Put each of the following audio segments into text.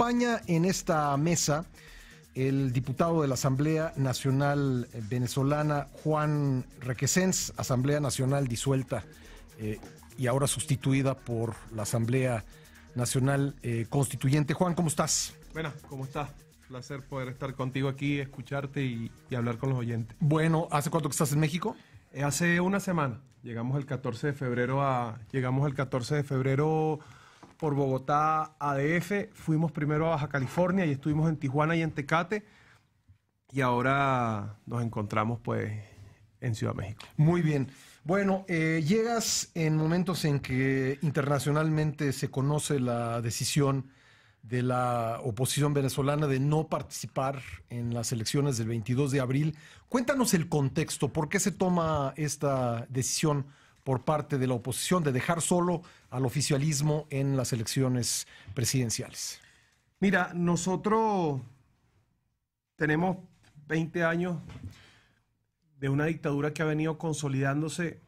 acompaña en esta mesa el diputado de la Asamblea Nacional Venezolana, Juan Requesens, Asamblea Nacional disuelta y ahora sustituida por la Asamblea Nacional Constituyente. Juan, ¿cómo estás? Bueno, ¿cómo estás? Placer poder estar contigo aquí, escucharte y hablar con los oyentes. Bueno, ¿hace cuánto que estás en México? Hace una semana. Llegamos el 14 de febrero por Bogotá a DF, fuimos primero a Baja California y estuvimos en Tijuana y en Tecate, y ahora nos encontramos pues en Ciudad de México. Muy bien. Bueno, llegas en momentos en que internacionalmente se conoce la decisión de la oposición venezolana de no participar en las elecciones del 22 de abril. Cuéntanos el contexto, ¿por qué se toma esta decisión por parte de la oposición de dejar solo al oficialismo en las elecciones presidenciales? Mira, nosotros tenemos 20 años de una dictadura que ha venido consolidándose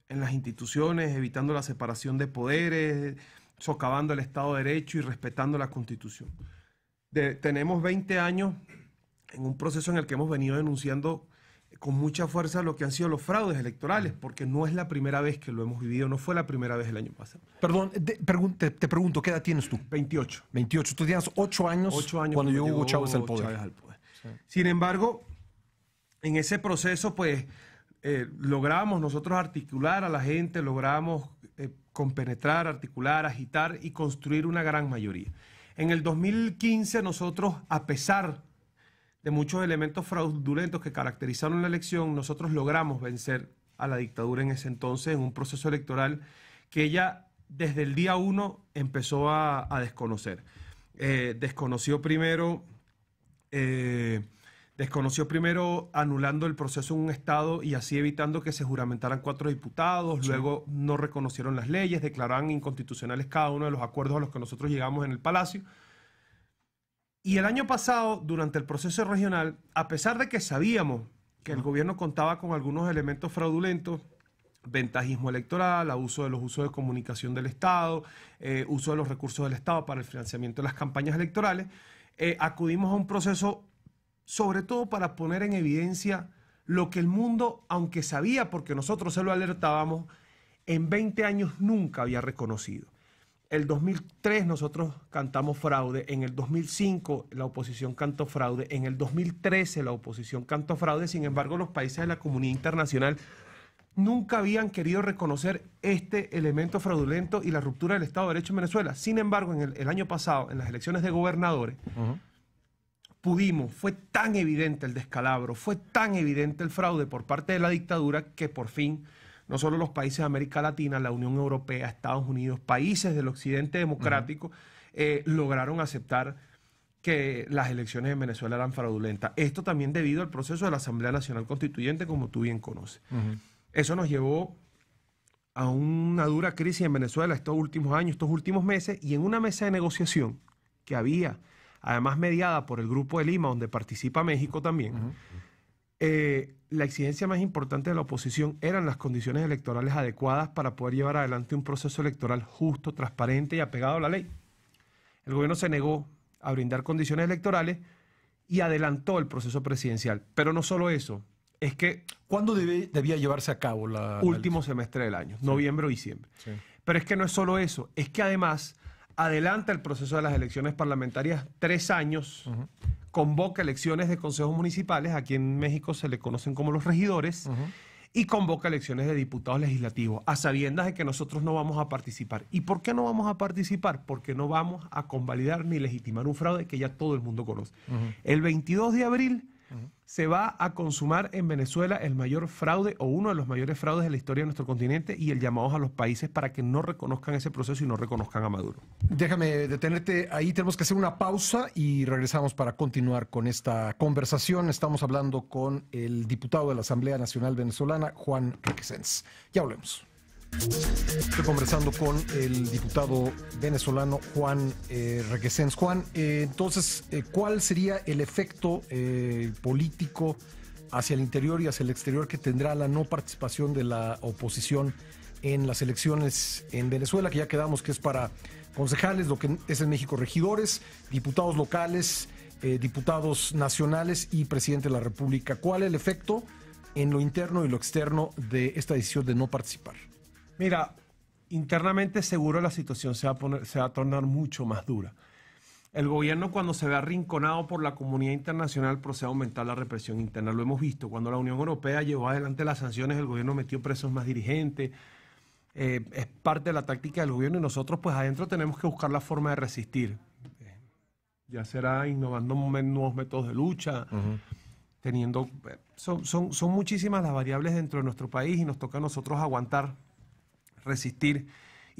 en las instituciones, evitando la separación de poderes, socavando el Estado de Derecho y respetando la Constitución. Tenemos 20 años en un proceso en el que hemos venido denunciando con mucha fuerza lo que han sido los fraudes electorales, porque no es la primera vez que lo hemos vivido, no fue la primera vez el año pasado. Perdón, te pregunto, ¿qué edad tienes tú? 28. 28. Tú tenías 8 años cuando llegó Hugo Chávez al poder. Sí. Sin embargo, en ese proceso, pues, logramos nosotros articular a la gente, logramos compenetrar, articular, agitar y construir una gran mayoría. En el 2015 nosotros, a pesar de muchos elementos fraudulentos que caracterizaron la elección, nosotros logramos vencer a la dictadura en ese entonces en un proceso electoral que ella desde el día 1 empezó a desconocer. Desconoció primero anulando el proceso en un estado y así evitando que se juramentaran 4 diputados. Sí. Luego no reconocieron las leyes, declararon inconstitucionales cada uno de los acuerdos a los que nosotros llegamos en el Palacio. Y el año pasado, durante el proceso regional, a pesar de que sabíamos que el gobierno contaba con algunos elementos fraudulentos, ventajismo electoral, abuso de los usos de comunicación del Estado, uso de los recursos del Estado para el financiamiento de las campañas electorales, acudimos a un proceso sobre todo para poner en evidencia lo que el mundo, aunque sabía porque nosotros se lo alertábamos, en 20 años nunca había reconocido. El 2003 nosotros cantamos fraude, en el 2005 la oposición cantó fraude, en el 2013 la oposición cantó fraude, sin embargo los países de la comunidad internacional nunca habían querido reconocer este elemento fraudulento y la ruptura del Estado de Derecho en Venezuela. Sin embargo, en el año pasado, en las elecciones de gobernadores, fue tan evidente el descalabro, fue tan evidente el fraude por parte de la dictadura que por fin no solo los países de América Latina, la Unión Europea, Estados Unidos, países del occidente democrático, lograron aceptar que las elecciones en Venezuela eran fraudulentas. Esto también debido al proceso de la Asamblea Nacional Constituyente, como tú bien conoces. Eso nos llevó a una dura crisis en Venezuela estos últimos años, estos últimos meses, y en una mesa de negociación que había, además mediada por el Grupo de Lima, donde participa México también, la exigencia más importante de la oposición eran las condiciones electorales adecuadas para poder llevar adelante un proceso electoral justo, transparente y apegado a la ley. El gobierno se negó a brindar condiciones electorales y adelantó el proceso presidencial. Pero no solo eso, es que... ¿Cuándo debía llevarse a cabo la último semestre del año, noviembre o diciembre. Sí. Pero es que no es solo eso, es que además adelanta el proceso de las elecciones parlamentarias 3 años, convoca elecciones de consejos municipales, aquí en México se le conocen como los regidores, y convoca elecciones de diputados legislativos, a sabiendas de que nosotros no vamos a participar. ¿Y por qué no vamos a participar? Porque no vamos a convalidar ni legitimar un fraude que ya todo el mundo conoce. El 22 de abril se va a consumar en Venezuela el mayor fraude o uno de los mayores fraudes de la historia de nuestro continente y el llamado a los países para que no reconozcan ese proceso y no reconozcan a Maduro. Déjame detenerte ahí, tenemos que hacer una pausa y regresamos para continuar con esta conversación. Estamos hablando con el diputado de la Asamblea Nacional Venezolana, Juan Requesens. Ya volvemos. Estoy conversando con el diputado venezolano Juan Requesens. Juan, entonces, ¿cuál sería el efecto político hacia el interior y hacia el exterior que tendrá la no participación de la oposición en las elecciones en Venezuela, que ya quedamos que es para concejales, lo que es en México regidores, diputados locales, diputados nacionales y presidente de la República. ¿Cuál es el efecto en lo interno y lo externo de esta decisión de no participar? Mira, internamente seguro la situación se va a tornar mucho más dura. El gobierno, cuando se ve arrinconado por la comunidad internacional, procede a aumentar la represión interna. Lo hemos visto. Cuando la Unión Europea llevó adelante las sanciones, el gobierno metió presos más dirigentes. Es parte de la táctica del gobierno y nosotros pues adentro tenemos que buscar la forma de resistir. Ya será innovando nuevos métodos de lucha, teniendo... Son muchísimas las variables dentro de nuestro país y nos toca a nosotros aguantar, resistir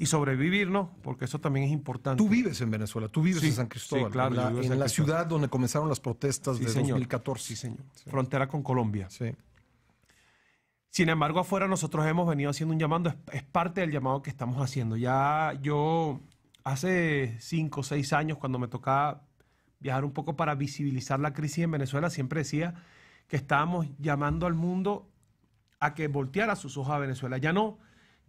y sobrevivir, ¿no? Porque eso también es importante. Tú vives en Venezuela, tú vives en San Cristóbal, sí, claro, en la ciudad donde comenzaron las protestas de 2014. Sí, señor. Sí. Frontera con Colombia. Sí. Sin embargo, afuera nosotros hemos venido haciendo un llamado, es parte del llamado que estamos haciendo. Ya yo, hace 5 o 6 años, cuando me tocaba viajar un poco para visibilizar la crisis en Venezuela, siempre decía que estábamos llamando al mundo a que volteara sus ojos a Venezuela. Ya no.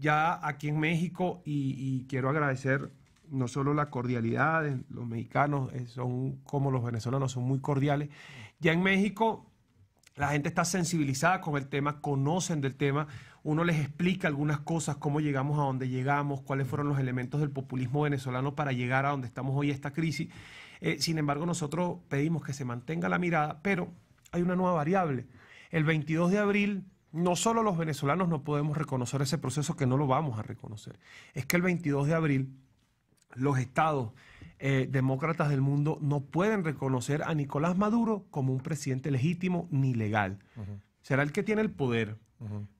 Ya aquí en México, y quiero agradecer no solo la cordialidad de los mexicanos, son como los venezolanos, son muy cordiales. Ya en México la gente está sensibilizada con el tema, conocen del tema, uno les explica algunas cosas, cómo llegamos a donde llegamos, cuáles fueron los elementos del populismo venezolano para llegar a donde estamos hoy, esta crisis. Sin embargo, nosotros pedimos que se mantenga la mirada, pero hay una nueva variable. El 22 de abril... no solo los venezolanos no podemos reconocer ese proceso, que no lo vamos a reconocer. Es que el 22 de abril los estados demócratas del mundo no pueden reconocer a Nicolás Maduro como un presidente legítimo ni legal. Será el que tiene el poder,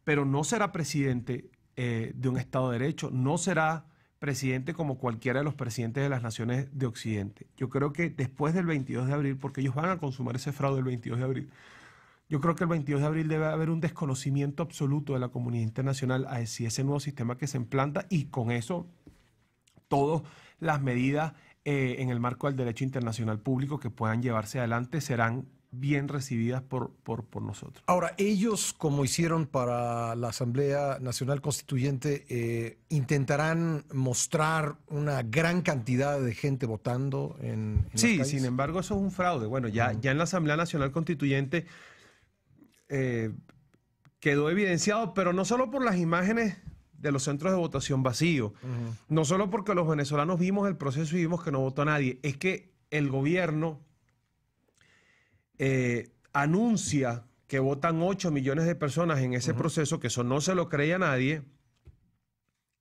pero no será presidente de un Estado de Derecho, no será presidente como cualquiera de los presidentes de las naciones de Occidente. Yo creo que después del 22 de abril, porque ellos van a consumar ese fraude el 22 de abril, yo creo que el 22 de abril debe haber un desconocimiento absoluto de la comunidad internacional a si ese nuevo sistema que se implanta, y con eso todas las medidas en el marco del derecho internacional público que puedan llevarse adelante serán bien recibidas por nosotros. Ahora, ellos, como hicieron para la Asamblea Nacional Constituyente, intentarán mostrar una gran cantidad de gente votando en las calles. Sin embargo, eso es un fraude. Bueno, ya en la Asamblea Nacional Constituyente quedó evidenciado, pero no solo por las imágenes de los centros de votación vacíos, no solo porque los venezolanos vimos el proceso y vimos que no votó nadie, es que el gobierno anuncia que votan 8 millones de personas en ese proceso, que eso no se lo creía nadie,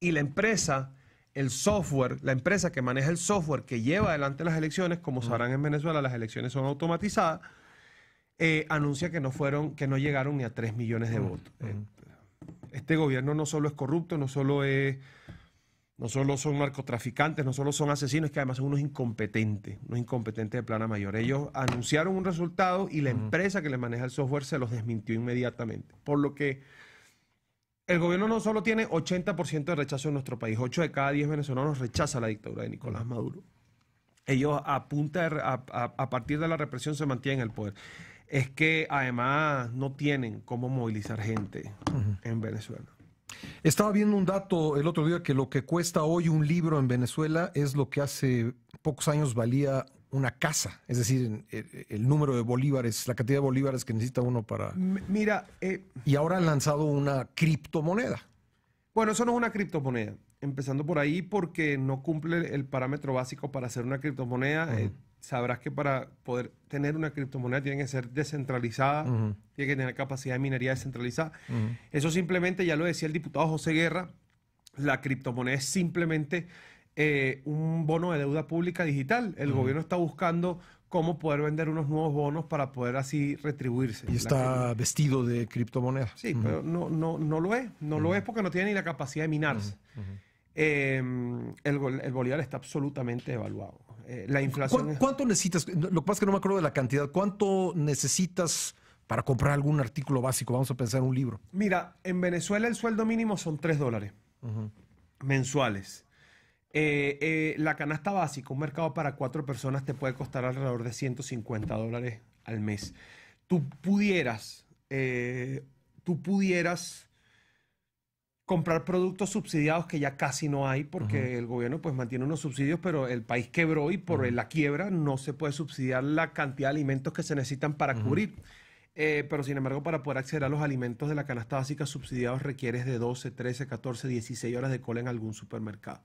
y la empresa, el software, la empresa que maneja el software que lleva adelante las elecciones, como sabrán en Venezuela las elecciones son automatizadas, anuncia que no llegaron ni a 3 millones de votos. Este gobierno no solo es corrupto, no solo son narcotraficantes, no solo son asesinos, que además son unos incompetentes de plana mayor. Ellos anunciaron un resultado y la empresa que les maneja el software se los desmintió inmediatamente. Por lo que el gobierno no solo tiene 80% de rechazo en nuestro país, 8 de cada 10 venezolanos rechaza la dictadura de Nicolás Maduro. Ellos a partir de la represión se mantienen en el poder. Es que además no tienen cómo movilizar gente en Venezuela. Estaba viendo un dato el otro día que lo que cuesta hoy un libro en Venezuela es lo que hace pocos años valía una casa. Es decir, el número de bolívares, la cantidad de bolívares que necesita uno para... Mira... y ahora han lanzado una criptomoneda. Bueno, eso no es una criptomoneda. Empezando por ahí, porque no cumple el parámetro básico para hacer una criptomoneda. Sabrás que para poder tener una criptomoneda tiene que ser descentralizada, tiene que tener capacidad de minería descentralizada. Eso simplemente, ya lo decía el diputado José Guerra, la criptomoneda es simplemente un bono de deuda pública digital. El gobierno está buscando cómo poder vender unos nuevos bonos para poder así retribuirse. Y está vestido de criptomoneda. Sí, pero no lo es. No lo es porque no tiene ni la capacidad de minarse. El bolívar está absolutamente devaluado. La inflación... ¿Cuánto necesitas? Lo que pasa es que no me acuerdo de la cantidad. ¿Cuánto necesitas para comprar algún artículo básico? Vamos a pensar en un libro. Mira, en Venezuela el sueldo mínimo son $3 mensuales. La canasta básica, un mercado para 4 personas, te puede costar alrededor de $150 al mes. Tú pudieras comprar productos subsidiados que ya casi no hay porque el gobierno pues mantiene unos subsidios, pero el país quebró y por la quiebra no se puede subsidiar la cantidad de alimentos que se necesitan para cubrir. Pero sin embargo, para poder acceder a los alimentos de la canasta básica subsidiados requieres de 12, 13, 14, 16 horas de cola en algún supermercado.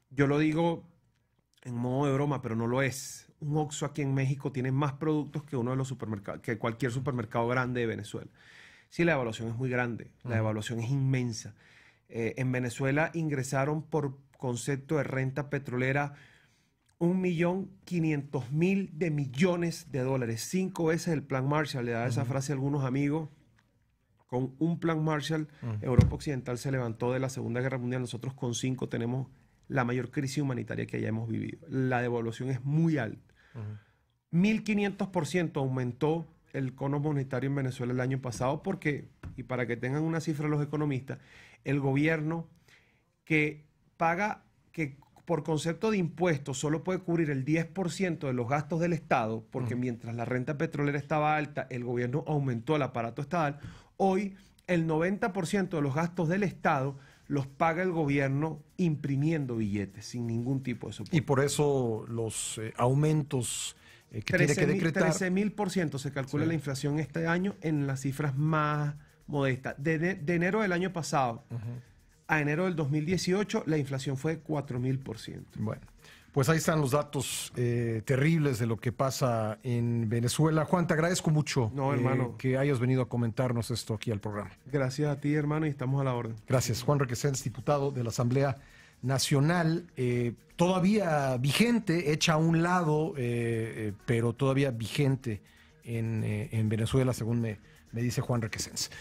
Yo lo digo en modo de broma, pero no lo es. Un Oxxo aquí en México tiene más productos que uno de los supermercados, que cualquier supermercado grande de Venezuela. Sí, la devaluación es muy grande, la devaluación es inmensa. En Venezuela ingresaron por concepto de renta petrolera 1.500.000 de millones de dólares, 5 veces el Plan Marshall. Le da esa frase a algunos amigos. Con un Plan Marshall, Europa Occidental se levantó de la Segunda Guerra Mundial. Nosotros con 5 tenemos la mayor crisis humanitaria que hayamos vivido. La devaluación es muy alta. 1.500% aumentó el cono monetario en Venezuela el año pasado porque, y para que tengan una cifra los economistas, el gobierno que paga, que por concepto de impuestos solo puede cubrir el 10% de los gastos del Estado, porque mientras la renta petrolera estaba alta, el gobierno aumentó el aparato estatal. Hoy, el 90% de los gastos del Estado los paga el gobierno imprimiendo billetes, sin ningún tipo de soporte. Y por eso los aumentos que tiene que decretar... 13.000% se calcula la inflación este año en las cifras más modestas. De enero del año pasado a enero del 2018, la inflación fue de 4.000%. Bueno, pues ahí están los datos terribles de lo que pasa en Venezuela. Juan, te agradezco mucho que hayas venido a comentarnos esto aquí al programa. Gracias a ti, hermano, y estamos a la orden. Gracias. Juan Requesens, diputado de la Asamblea Nacional, todavía vigente, hecha a un lado, pero todavía vigente en Venezuela, según me dice Juan Requesens.